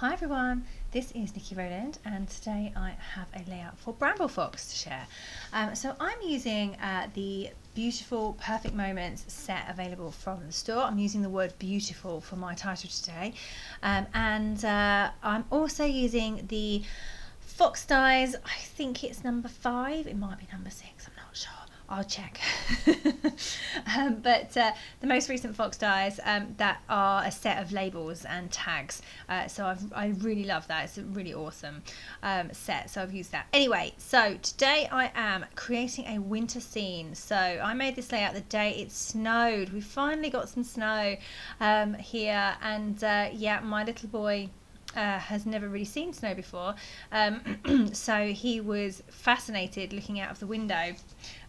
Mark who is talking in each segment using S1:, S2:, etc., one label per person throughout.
S1: Hi everyone, this is Nikki Rowland and today I have a layout for Bramble Fox to share. So I'm using the Beautiful Perfect Moments set available from the store. I'm using the word beautiful for my title today, and I'm also using the Fox dies. I think it's number 5, it might be number 6, I'm not sure. I'll check. But the most recent Fox dies that are a set of labels and tags. So I really love that. It's a really awesome set. So I've used that. Anyway, so today I am creating a winter scene. So I made this layout the day it snowed. We finally got some snow here, and yeah, my little boy has never really seen snow before, so he was fascinated looking out of the window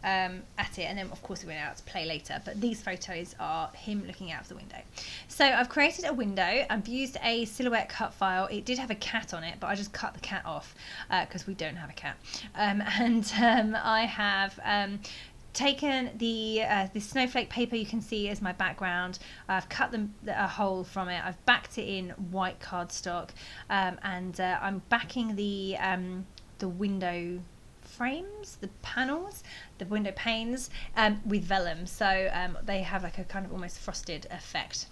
S1: at it, and then of course we went out to play later, but these photos are him looking out of the window. So I've created a window. I've used a silhouette cut file. It did have a cat on it, but I just cut the cat off because we don't have a cat, and I have taken the snowflake paper you can see as my background. I've cut a hole from it. I've backed it in white cardstock, and I'm backing the window frames, the panels, the window panes with vellum, so they have like a kind of almost frosted effect.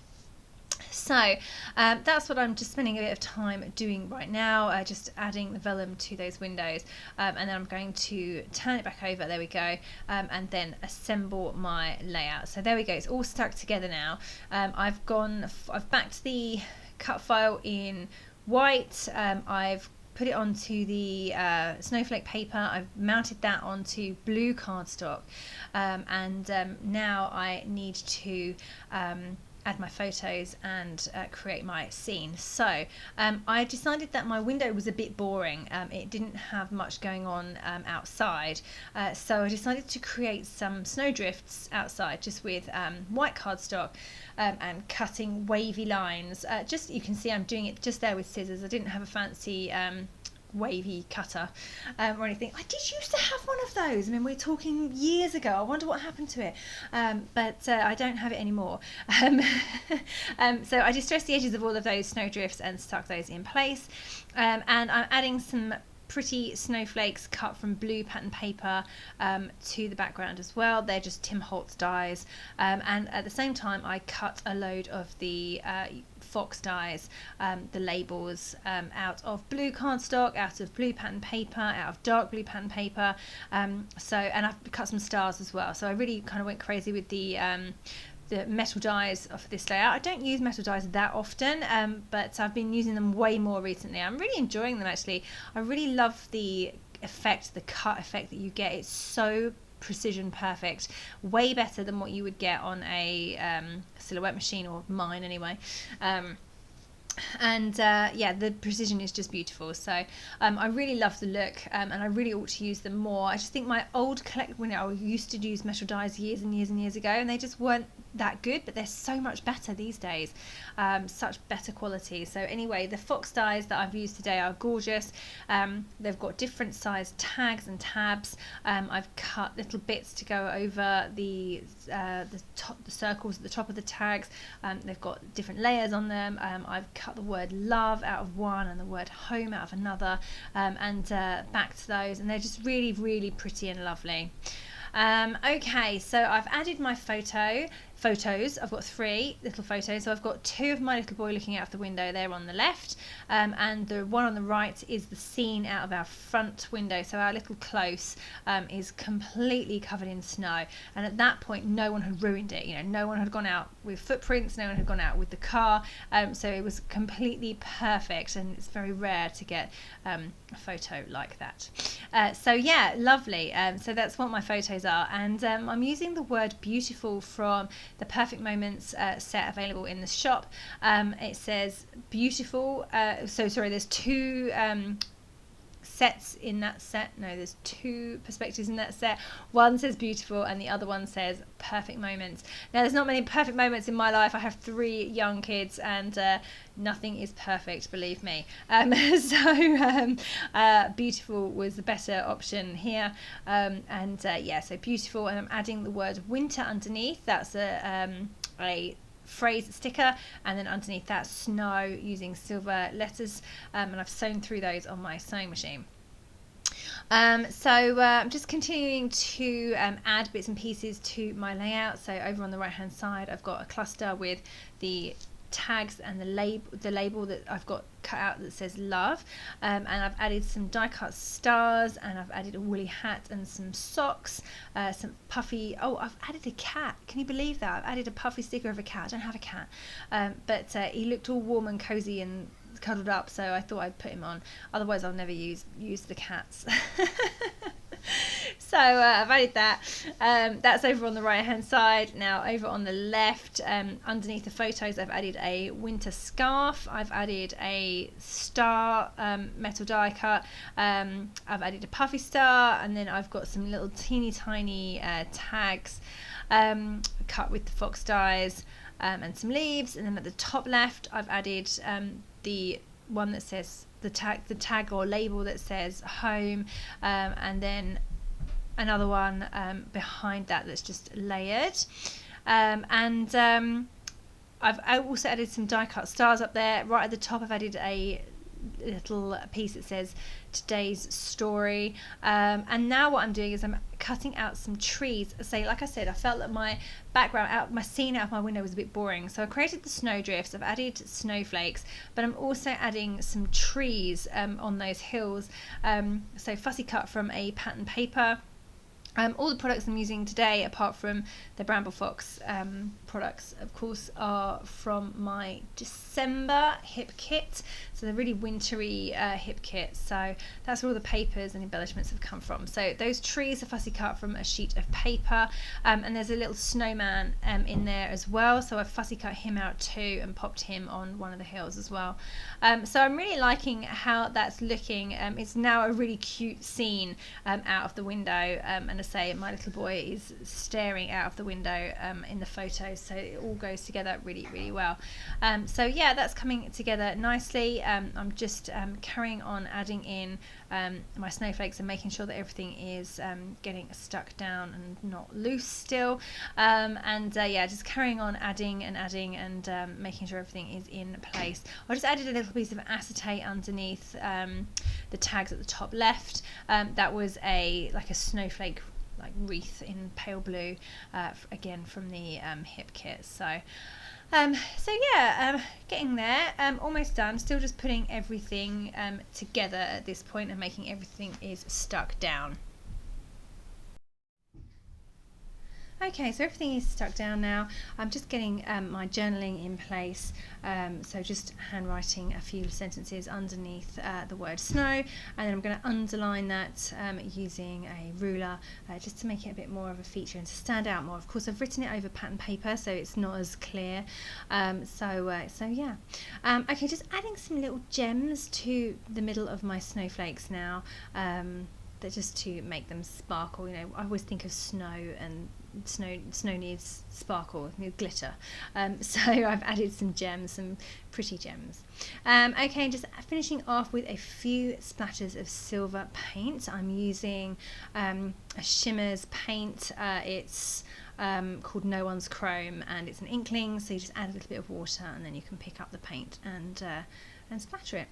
S1: So that's what I'm just spending a bit of time doing right now, just adding the vellum to those windows, and then I'm going to turn it back over, there we go, and then assemble my layout. So there we go, it's all stuck together now. I've backed the cut file in white, I've put it onto the snowflake paper, I've mounted that onto blue cardstock, and now I need to add my photos and create my scene. So I decided that my window was a bit boring. It didn't have much going on outside, so I decided to create some snowdrifts outside just with white cardstock and cutting wavy lines. Just, you can see I'm doing it just there with scissors. I didn't have a fancy wavy cutter or anything. I did used to have one of those. I mean, we're talking years ago. I wonder what happened to it, but I don't have it anymore. So I distressed the edges of all of those snowdrifts and stuck those in place, and I'm adding some pretty snowflakes cut from blue pattern paper to the background as well. They're just Tim Holtz dies, and at the same time I cut a load of the Fox dies, the labels, out of blue cardstock, out of blue pattern paper, out of dark blue pattern paper, and I've cut some stars as well. So I really kind of went crazy with the metal dies for this layout. I don't use metal dies that often, but I've been using them way more recently. I'm really enjoying them actually. I really love the effect, the cut effect that you get. It's so precision perfect, way better than what you would get on a silhouette machine, or mine anyway. And yeah, the precision is just beautiful. So I really love the look, and I really ought to use them more. I just think my old when I used to use metal dies years and years and years ago, and they just weren't that good, but they're so much better these days, such better quality. So anyway, the Fox dies that I've used today are gorgeous. They've got different size tags and tabs. I've cut little bits to go over the circles at the top of the tags. They've got different layers on them. I've cut the word love out of one and the word home out of another, and backed those, and they're just really, really pretty and lovely. Okay, so I've added my photos. I've got 3 little photos. So I've got 2 of my little boy looking out of the window there on the left, and the one on the right is the scene out of our front window. So our little close is completely covered in snow, and at that point no one had ruined it. You know, no one had gone out with footprints, no one had gone out with the car, so it was completely perfect, and it's very rare to get a photo like that. So yeah, lovely. So that's what my photos are, and I'm using the word beautiful from the Perfect Moments set available in the shop. It says beautiful, so sorry, there's 2 sets in that set. No, there's 2 perspectives in that set. One says beautiful and the other one says perfect moments. Now, there's not many perfect moments in my life. I have 3 young kids, and nothing is perfect, believe me. So beautiful was the better option here, and yeah, so beautiful, and I'm adding the word winter underneath. That's a phrase sticker, and then underneath that snow using silver letters, and I've sewn through those on my sewing machine. I'm just continuing to add bits and pieces to my layout. So over on the right hand side I've got a cluster with the tags and the label that I've got cut out that says love, and I've added some die cut stars, and I've added a woolly hat and some socks, some puffy, I've added a cat, can you believe that? I've added a puffy sticker of a cat. I don't have a cat, but he looked all warm and cozy and cuddled up, so I thought I'd put him on, otherwise I'll never use the cats. So I've added that. That's over on the right hand side. Now over on the left, underneath the photos, I've added a winter scarf, I've added a star metal die cut, I've added a puffy star, and then I've got some little teeny tiny tags cut with the fox dies, and some leaves. And then at the top left I've added the one that says the tag or label that says home, and then another one behind that's just layered, and I've also added some die cut stars up there. Right at the top I've added a little piece that says today's story, and now what I'm doing is I'm cutting out some trees. So like I said, I felt that my background my scene out of my window was a bit boring, so I created the snowdrifts, I've added snowflakes, but I'm also adding some trees on those hills, so fussy cut from a pattern paper. All the products I'm using today, apart from the Bramble Fox products, of course, are from my December hip kit. So they're really wintry hip kit. So that's where all the papers and embellishments have come from. So those trees are fussy cut from a sheet of paper, and there's a little snowman in there as well. So I've fussy cut him out too and popped him on one of the hills as well. So I'm really liking how that's looking. It's now a really cute scene out of the window, and say my little boy is staring out of the window in the photos, so it all goes together really well. So yeah, that's coming together nicely. I'm just carrying on adding in my snowflakes and making sure that everything is getting stuck down and not loose still, and yeah, just carrying on adding and making sure everything is in place. I just added a little piece of acetate underneath the tags at the top left. That was like a snowflake wreath in pale blue, again from the hip kit. So yeah, getting there, almost done. Still just putting everything together at this point and making everything is stuck down. Okay, so everything is stuck down now. I'm just getting my journaling in place, so just handwriting a few sentences underneath the word snow, and then I'm going to underline that using a ruler, just to make it a bit more of a feature and to stand out more. Of course, I've written it over pattern paper, so it's not as clear. So yeah. Okay, just adding some little gems to the middle of my snowflakes now. That just to make them sparkle. You know, I always think of snow, and snow needs sparkle, needs glitter. So I've added some gems, some pretty gems. Okay, just finishing off with a few splatters of silver paint. I'm using a Shimmers paint. It's called No One's Chrome, and it's an inkling, so you just add a little bit of water and then you can pick up the paint and splatter it.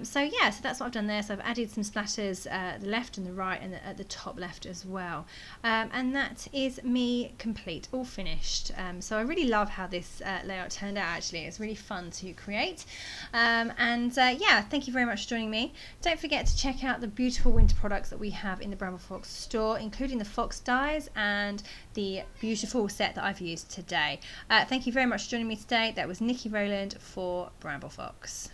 S1: So yeah, so that's what I've done there. So I've added some splatters the left and the right, and at the top left as well, and that is me complete, all finished. So I really love how this layout turned out. Actually, it's really fun to create, and yeah, thank you very much for joining me. Don't forget to check out the beautiful winter products that we have in the Bramble Fox store, including the fox dies and the beautiful set that I've used today. Thank you very much for joining me today. That was Nikki Rowland for Bramble Fox.